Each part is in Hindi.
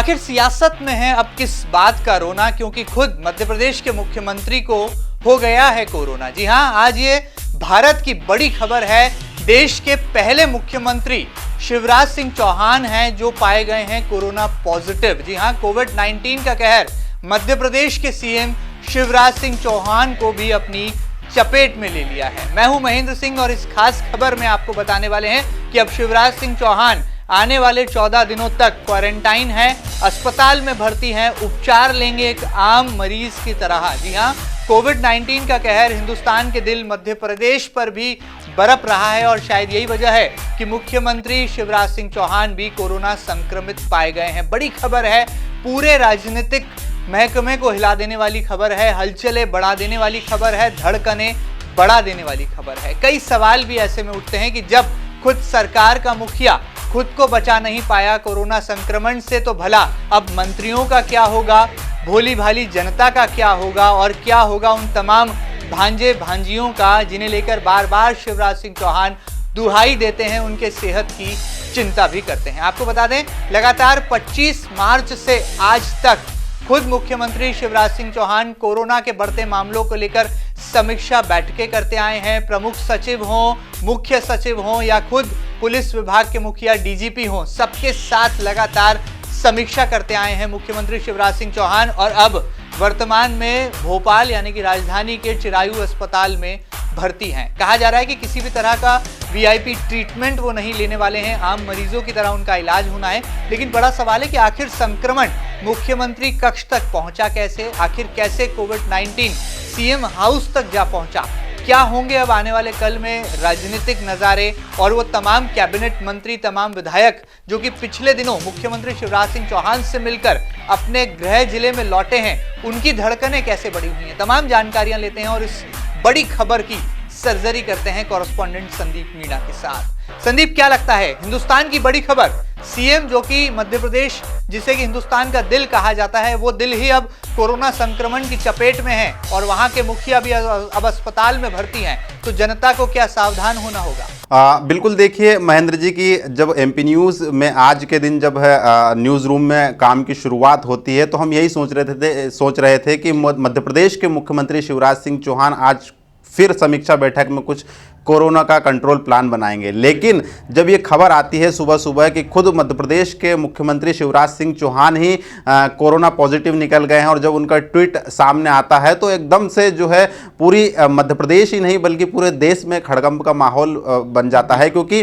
आखिर सियासत में है अब किस बात का रोना, क्योंकि खुद मध्य प्रदेश के मुख्यमंत्री को हो गया है कोरोना। जी हां, आज ये भारत की बड़ी खबर है। देश के पहले मुख्यमंत्री शिवराज सिंह चौहान हैं जो पाए गए हैं कोरोना पॉजिटिव। जी हां, कोविड-19 का कहर मध्य प्रदेश के सीएम शिवराज सिंह चौहान को भी अपनी चपेट में ले लिया है। मैं हूं महेंद्र सिंह और इस खास खबर में आपको बताने वाले हैं कि अब शिवराज सिंह चौहान आने वाले 14 दिनों तक क्वारंटाइन है, अस्पताल में भर्ती हैं, उपचार लेंगे एक आम मरीज की तरह। जी हां, कोविड-19 का कहर हिंदुस्तान के दिल मध्य प्रदेश पर भी बरप रहा है और शायद यही वजह है कि मुख्यमंत्री शिवराज सिंह चौहान भी कोरोना संक्रमित पाए गए हैं। बड़ी खबर है, पूरे राजनीतिक महकमे को हिला देने वाली खबर है, हलचलें बढ़ा देने वाली खबर है, धड़कनें बढ़ा देने वाली खबर है। कई सवाल भी ऐसे में उठते हैं कि जब खुद सरकार का मुखिया खुद को बचा नहीं पाया कोरोना संक्रमण से, तो भला अब मंत्रियों का क्या होगा, भोली भाली जनता का क्या होगा और क्या होगा उन तमाम भांजे भांजियों का जिन्हें लेकर बार बार शिवराज सिंह चौहान दुहाई देते हैं, उनके सेहत की चिंता भी करते हैं। आपको बता दें, लगातार 25 मार्च से आज तक खुद मुख्यमंत्री शिवराज सिंह चौहान कोरोना के बढ़ते मामलों को लेकर समीक्षा बैठकें करते आए हैं। प्रमुख सचिव हों, मुख्य सचिव हों या खुद पुलिस विभाग के मुखिया डीजीपी हों, सबके साथ लगातार समीक्षा करते आए हैं मुख्यमंत्री शिवराज सिंह चौहान। और अब वर्तमान में भोपाल यानी कि राजधानी के चिरायू अस्पताल में भर्ती हैं। कहा जा रहा है कि किसी भी तरह का वीआईपी ट्रीटमेंट वो नहीं लेने वाले हैं, आम मरीजों की तरह उनका इलाज होना है। लेकिन बड़ा सवाल है कि आखिर संक्रमण मुख्यमंत्री कक्ष तक पहुंचा कैसे, आखिर कैसे कोविड-19 सीएम हाउस तक जा पहुंचा, क्या होंगे अब आने वाले कल में राजनीतिक नज़ारे, और वो तमाम कैबिनेट मंत्री, तमाम विधायक जो कि पिछले दिनों मुख्यमंत्री शिवराज सिंह चौहान से मिलकर अपने गृह जिले में लौटे हैं, उनकी धड़कनें कैसे बढ़ी हुई हैं। तमाम जानकारियां लेते हैं और इस बड़ी खबर की सर्जरी करते हैं कॉरेस्पॉन्डेंट संदीप मीणा के साथ। संदीप, क्या लगता है हिंदुस्तान की बड़ी खबर, सीएम जो कि मध्य प्रदेश जिसे कि हिंदुस्तान का दिल कहा जाता है, वो दिल ही अब कोरोना संक्रमण की चपेट में है और वहां के मुखिया भी अब अस्पताल में भर्ती हैं, तो जनता को क्या सावधान होना होगा? बिल्कुल, देखिए महेंद्र जी की जब एमपी न्यूज़ में आज के दिन जब है न्यूज़ रूम में काम की शुरुआत होती है, तो हम यही सोच रहे थे कि मध्य प्रदेश के मुख्यमंत्री शिवराज सिंह चौहान आज फिर समीक्षा बैठक में कुछ कोरोना का कंट्रोल प्लान बनाएंगे। लेकिन जब ये खबर आती है सुबह सुबह कि खुद मध्य प्रदेश के मुख्यमंत्री शिवराज सिंह चौहान ही कोरोना पॉजिटिव निकल गए हैं, और जब उनका ट्वीट सामने आता है तो एकदम से जो है पूरी मध्य प्रदेश ही नहीं बल्कि पूरे देश में खड़गंप का माहौल बन जाता है। क्योंकि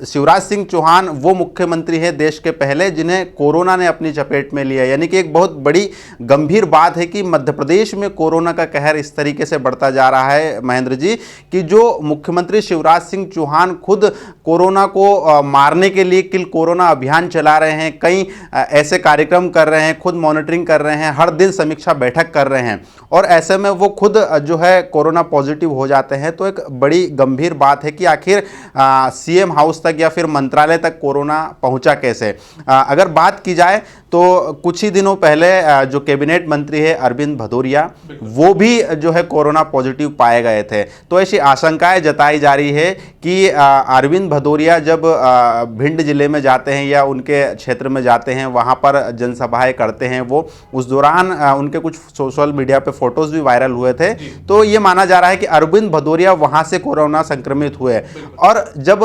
शिवराज सिंह चौहान वो मुख्यमंत्री है देश के पहले जिन्हें कोरोना ने अपनी चपेट में लिया। यानी कि एक बहुत बड़ी गंभीर बात है कि मध्य प्रदेश में कोरोना का कहर इस तरीके से बढ़ता जा रहा है महेंद्र जी, कि जो मुख्यमंत्री शिवराज सिंह चौहान खुद कोरोना को मारने के लिए किल कोरोना अभियान चला रहे हैं, कई ऐसे कार्यक्रम कर रहे हैं, खुद मॉनिटरिंग कर रहे हैं, हर दिन समीक्षा बैठक कर रहे हैं, और ऐसे में वो खुद जो है कोरोना पॉजिटिव हो जाते हैं। तो एक बड़ी गंभीर बात है कि आखिर सीएम हाउस तक या फिर मंत्रालय तक कोरोना पहुंचा कैसे। अगर बात की जाए तो कुछ ही दिनों पहले जो कैबिनेट मंत्री है अरविंद भदौरिया, वो भी जो है कोरोना पॉजिटिव पाए गए थे। तो ऐसी आशंकाएं जताई जा रही है कि अरविंद भदौरिया जब भिंड जिले में जाते हैं या उनके क्षेत्र में जाते हैं, वहां पर जनसभाएं करते हैं, वो उस दौरान उनके कुछ सोशल मीडिया पे फोटोज भी वायरल हुए थे। तो ये माना जा रहा है कि अरविंद भदौरिया वहां से कोरोना संक्रमित हुए। और जब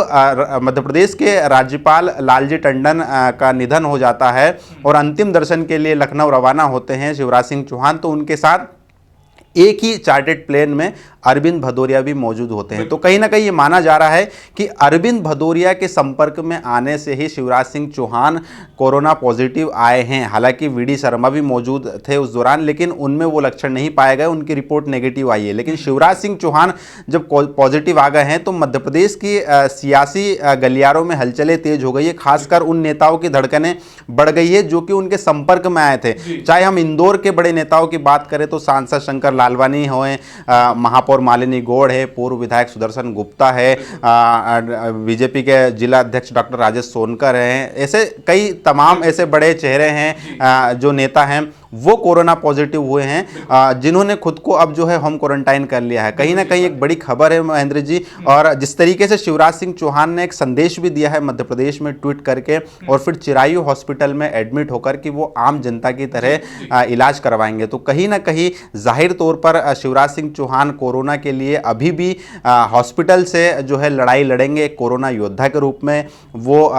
मध्य प्रदेश के राज्यपाल लालजी टंडन का निधन हो जाता है और अंतिम दर्शन के लिए लखनऊ रवाना होते हैं शिवराज सिंह चौहान, तो उनके साथ एक ही चार्टर्ड प्लेन में अरविंद भदौरिया भी मौजूद होते हैं। तो कहीं ना कहीं ये माना जा रहा है कि अरविंद भदौरिया के संपर्क में आने से ही शिवराज सिंह चौहान कोरोना पॉजिटिव आए हैं। हालांकि वीडी शर्मा भी मौजूद थे उस दौरान, लेकिन उनमें वो लक्षण नहीं पाए गए, उनकी रिपोर्ट नेगेटिव आई है। लेकिन शिवराज सिंह चौहान जब पॉजिटिव आ गए हैं तो मध्य प्रदेश की सियासी गलियारों में हलचलें तेज हो गई है। खासकर उन नेताओं की धड़कनें बढ़ गई है जो कि उनके संपर्क में आए थे। चाहे हम इंदौर के बड़े नेताओं की बात करें तो सांसद शंकर लालवानी होए, महापौर मालिनी गौड़ है, पूर्व विधायक सुदर्शन गुप्ता है, बीजेपी के जिला अध्यक्ष डॉक्टर राजेश सोनकर हैं, ऐसे कई तमाम ऐसे बड़े चेहरे हैं जो नेता हैं वो कोरोना पॉजिटिव हुए हैं, जिन्होंने खुद को अब जो है होम क्वारंटाइन कर लिया है। कहीं ना कहीं एक बड़ी खबर है महेंद्र जी। और जिस तरीके से शिवराज सिंह चौहान ने एक संदेश भी दिया है मध्य प्रदेश में ट्वीट करके, और फिर चिरायू हॉस्पिटल में एडमिट होकर कि वो आम जनता की तरह इलाज करवाएंगे, तो कहीं ना कहीं जाहिर तौर पर शिवराज सिंह चौहान कोरोना के लिए अभी भी हॉस्पिटल से जो है लड़ाई लड़ेंगे। कोरोना योद्धा के रूप में वो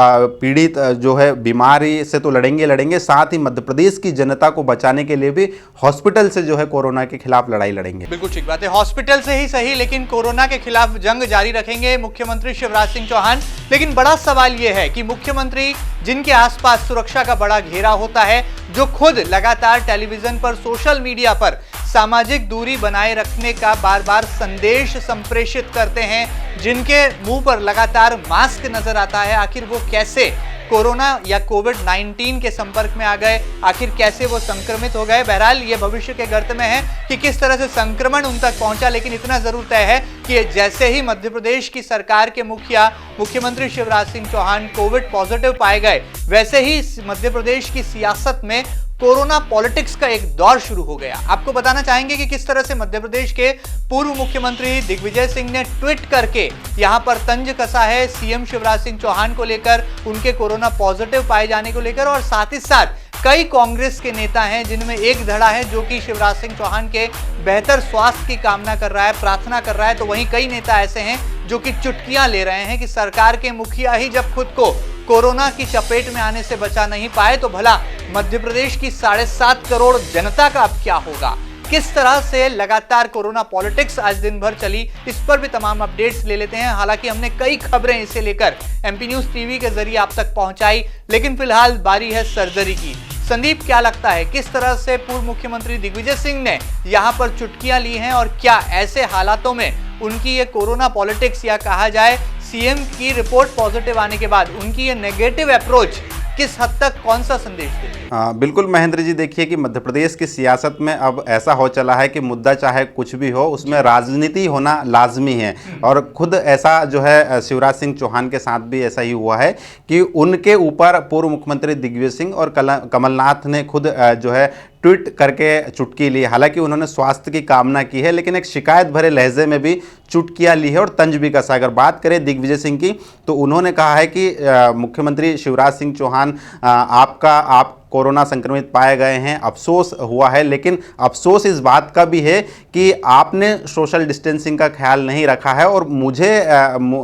पीड़ित जो है बीमारी से तो लड़ेंगे, साथ ही मध्य प्रदेश की जनता को बचाने के लिए भी हॉस्पिटल से जो है कोरोना के खिलाफ लड़ाई लड़ेंगे। बिल्कुल ठीक बात है, हॉस्पिटल से ही सही, लेकिन कोरोना के खिलाफ जंग जारी रखेंगे मुख्यमंत्री शिवराज सिंह चौहान। लेकिन बड़ा सवाल यह है कि मुख्यमंत्री जिनके आसपास सुरक्षा का बड़ा घेरा होता है, जो खुद लगातार टेलीविजन पर, सोशल मीडिया पर सामाजिक दूरी बनाए रखने का बार बार संदेश संप्रेषित करते हैं, जिनके मुंह पर लगातार मास्क नजर आता है, आखिर वो कैसे कोरोना या कोविड-19 के संपर्क में आ गए, आखिर कैसे वो संक्रमित हो गए। बहरहाल ये भविष्य के गर्त में है कि किस तरह से संक्रमण उन तक पहुंचा, लेकिन इतना जरूर तय है कि जैसे ही मध्य प्रदेश की सरकार के मुखिया मुख्यमंत्री शिवराज सिंह चौहान कोविड पॉजिटिव पाए गए, वैसे ही मध्य प्रदेश की सियासत में कोरोना पॉलिटिक्स का एक दौर शुरू हो गया। आपको बताना चाहेंगे कि किस तरह से मध्य प्रदेश के पूर्व मुख्यमंत्री दिग्विजय सिंह ने ट्वीट करके यहां पर तंज कसा है सीएम शिवराज सिंह चौहान को लेकर, उनके कोरोना पॉजिटिव पाए जाने को लेकर, और साथ ही साथ कई कांग्रेस के नेता हैं जिनमें एक धड़ा है जो कि शिवराज सिंह चौहान के बेहतर स्वास्थ्य की कामना कर रहा है, प्रार्थना कर रहा है, तो वहीं कई नेता ऐसे हैं जो कि चुटकियां ले रहे हैं कि सरकार के मुखिया ही जब खुद को कोरोना की चपेट में आने से बचा नहीं पाए, तो भला मध्य प्रदेश की 7.5 करोड़ जनता का अब क्या होगा। किस तरह से लगातार कोरोना पॉलिटिक्स आज दिन भर चली, इस पर भी तमाम अपडेट्स ले लेते हैं। हालांकि हमने कई खबरें इसे लेकर एमपी न्यूज टीवी के जरिए आप तक पहुंचाई, लेकिन फिलहाल बारी है सर्जरी की। संदीप, क्या लगता है किस तरह से पूर्व मुख्यमंत्री दिग्विजय सिंह ने यहां पर चुटकियां ली हैं, और क्या ऐसे हालातों में उनकी ये कोरोना पॉलिटिक्स या कहा जाए सीएम की रिपोर्ट पॉजिटिव आने के बाद उनकी ये नेगेटिव अप्रोच किस हद तक कौन सा संदेश देती है? बिल्कुल महेंद्र जी, देखिए कि मध्य प्रदेश की सियासत में अब ऐसा हो चला है कि मुद्दा चाहे कुछ भी हो, उसमें राजनीति होना लाजमी है। और खुद ऐसा जो है शिवराज सिंह चौहान के साथ भी ऐसा ही हुआ है कि उनके ऊपर पूर्व मुख्यमंत्री दिग्विजय सिंह और कमलनाथ ने खुद जो है ट्वीट करके चुटकी ली। हालांकि उन्होंने स्वास्थ्य की कामना की है, लेकिन एक शिकायत भरे लहजे में भी चुटकियां ली है और तंज भी कसा। अगर बात करें दिग्विजय सिंह की, तो उन्होंने कहा है कि मुख्यमंत्री शिवराज सिंह चौहान आप कोरोना संक्रमित पाए गए हैं, अफसोस हुआ है, लेकिन अफसोस इस बात का भी है कि आपने सोशल डिस्टेंसिंग का ख्याल नहीं रखा है। और मुझे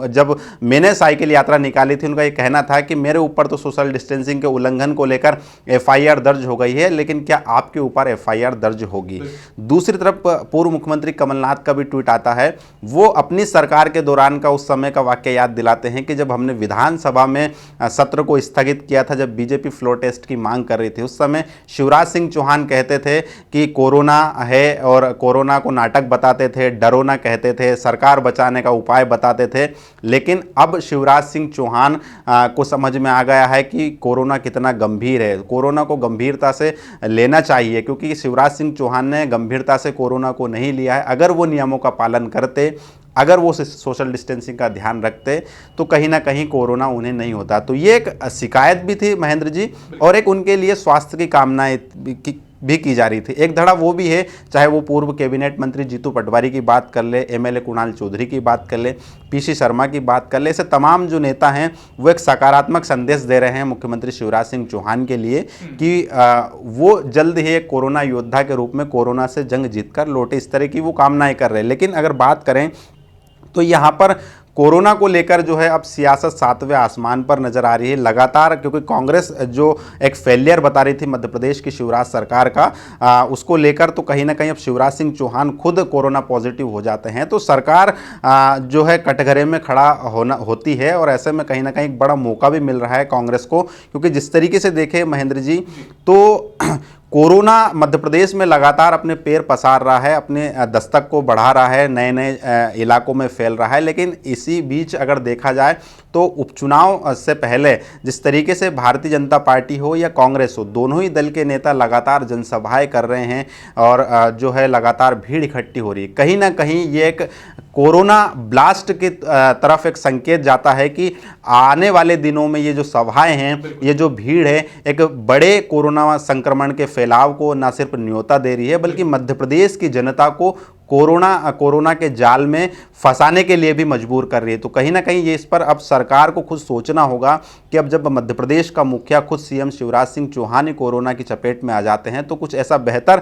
जब मैंने साइकिल यात्रा निकाली थी, उनका ये कहना था कि मेरे ऊपर तो सोशल डिस्टेंसिंग के उल्लंघन को लेकर एफआईआर दर्ज हो गई है, लेकिन क्या आपके ऊपर एफआईआर दर्ज होगी। दूसरी तरफ पूर्व मुख्यमंत्री कमलनाथ का भी ट्वीट आता है। वो अपनी सरकार के दौरान का उस समय का वाक्य याद दिलाते हैं कि जब हमने विधानसभा में सत्र को स्थगित किया था, जब बीजेपी फ्लोर टेस्ट की मांग कर रही थी, उस समय शिवराज सिंह चौहान कहते थे कि कोरोना है और कोरोना को नाटक बताते थे, डरोना कहते थे, सरकार बचाने का उपाय बताते थे। लेकिन अब शिवराज सिंह चौहान को समझ में आ गया है कि कोरोना कितना गंभीर है, कोरोना को गंभीरता से लेना चाहिए, क्योंकि शिवराज सिंह चौहान ने गंभीरता से कोरोना को नहीं लिया है। अगर वो नियमों का पालन करते, अगर वो सोशल डिस्टेंसिंग का ध्यान रखते, तो कहीं ना कहीं कोरोना उन्हें नहीं होता। तो ये एक शिकायत भी थी महेंद्र जी, और एक उनके लिए स्वास्थ्य की कामनाएं भी की जा रही थी। एक धड़ा वो भी है, चाहे वो पूर्व कैबिनेट मंत्री जीतू पटवारी की बात कर ले, एमएलए कुणाल चौधरी की बात कर ले, पीसी शर्मा की बात कर ले, ऐसे तमाम जो नेता हैं वो एक सकारात्मक संदेश दे रहे हैं मुख्यमंत्री शिवराज सिंह चौहान के लिए कि वो जल्द ही एक कोरोना योद्धा के रूप में कोरोना से जंग जीतकर लौटे, इस तरह की वो कामनाएं कर रहे हैं। लेकिन अगर बात करें तो यहाँ पर कोरोना को लेकर जो है अब सियासत 7वें आसमान पर नजर आ रही है लगातार, क्योंकि कांग्रेस जो एक फेलियर बता रही थी मध्य प्रदेश की शिवराज सरकार का, उसको लेकर तो कहीं ना कहीं अब शिवराज सिंह चौहान खुद कोरोना पॉजिटिव हो जाते हैं, तो सरकार जो है कटघरे में खड़ा होती है। और ऐसे में कहीं ना कहीं एक बड़ा मौका भी मिल रहा है कांग्रेस को, क्योंकि जिस तरीके से देखें महेंद्र जी, तो कोरोना मध्य प्रदेश में लगातार अपने पैर पसार रहा है, अपने दस्तक को बढ़ा रहा है, नए नए इलाकों में फैल रहा है। लेकिन इसी बीच अगर देखा जाए तो उपचुनाव से पहले जिस तरीके से भारतीय जनता पार्टी हो या कांग्रेस हो, दोनों ही दल के नेता लगातार जनसभाएं कर रहे हैं और जो है लगातार भीड़ इकट्ठी हो रही है। कहीं ना कहीं ये एक कोरोना ब्लास्ट की तरफ एक संकेत जाता है कि आने वाले दिनों में ये जो सभाएं हैं, ये जो भीड़ है, एक बड़े कोरोना संक्रमण के फैलाव को न सिर्फ न्योता दे रही है बल्कि मध्य प्रदेश की जनता को कोरोना के जाल में फंसाने के लिए भी मजबूर कर रही है। तो कहीं ना कहीं ये इस पर अब सरकार को खुद सोचना होगा कि अब जब मध्य प्रदेश का मुखिया खुद सीएम शिवराज सिंह चौहान ही कोरोना की चपेट में आ जाते हैं तो कुछ ऐसा बेहतर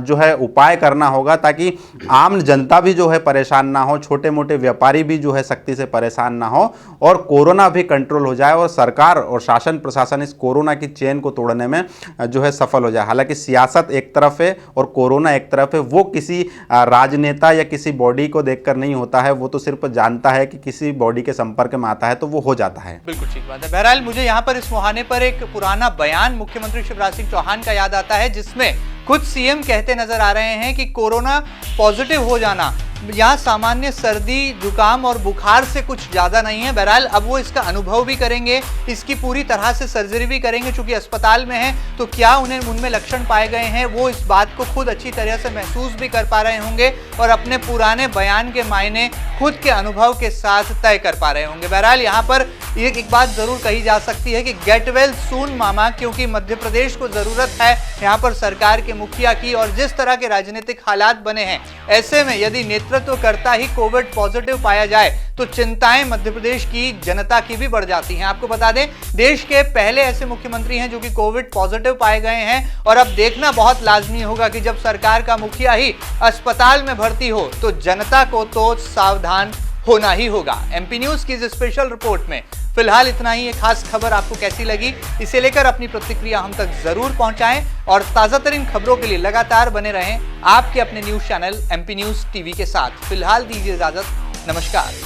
जो है उपाय करना होगा ताकि आम जनता भी जो है परेशान ना हो, छोटे मोटे व्यापारी भी जो है सख्ती से परेशान ना हो और कोरोना भी कंट्रोल हो जाए और सरकार और शासन प्रशासन इस कोरोना की चेन को तोड़ने में जो है सफल हो जाए। हालांकि सियासत एक तरफ है और कोरोना एक तरफ है, वो किसी राजनेता या किसी बॉडी को देखकर नहीं होता है, वो तो सिर्फ जानता है कि किसी बॉडी के संपर्क में आता है तो वो हो जाता है। बिल्कुल ठीक बात है। बहरहाल मुझे यहाँ पर इस मुहाने पर एक पुराना बयान मुख्यमंत्री शिवराज सिंह चौहान का याद आता है जिसमें खुद सीएम कहते नजर आ रहे हैं कि कोरोना पॉजिटिव हो जाना यहाँ सामान्य सर्दी जुकाम और बुखार से कुछ ज्यादा नहीं है। बहरहाल अब वो इसका अनुभव भी करेंगे, इसकी पूरी तरह से सर्जरी भी करेंगे, चूंकि अस्पताल में है तो क्या उनमें लक्षण पाए गए हैं वो इस बात को खुद अच्छी तरह से महसूस भी कर पा रहे होंगे और अपने पुराने बयान के मायने खुद के अनुभव के साथ तय कर पा रहे होंगे। बहरहाल यहाँ पर एक बात जरूर कही जा सकती है कि गेट वेल सून मामा, क्योंकि मध्य प्रदेश को जरूरत है यहाँ पर सरकार के मुखिया की और जिस तरह के राजनीतिक हालात बने हैं ऐसे में यदि नेतृत्व करता ही कोविड पॉजिटिव पाया जाए तो चिंताएं मध्य प्रदेश की जनता की भी बढ़ जाती हैं। आपको बता दें देश के पहले ऐसे मुख्यमंत्री हैं जो कि कोविड पॉजिटिव पाए गए हैं और अब देखना बहुत लाजमी होगा कि जब सरकार का मुखिया ही अस्पताल में भर्ती हो तो जनता को तो सावधान होना ही होगा। एमपी न्यूज की इस स्पेशल रिपोर्ट में फिलहाल इतना ही। एक खास खबर आपको कैसी लगी इसे लेकर अपनी प्रतिक्रिया हम तक जरूर पहुंचाएं और ताजा तरीन खबरों के लिए लगातार बने रहें आपके अपने news channel MP news TV के साथ। फिलहाल दीजिए इजाजत, नमस्कार।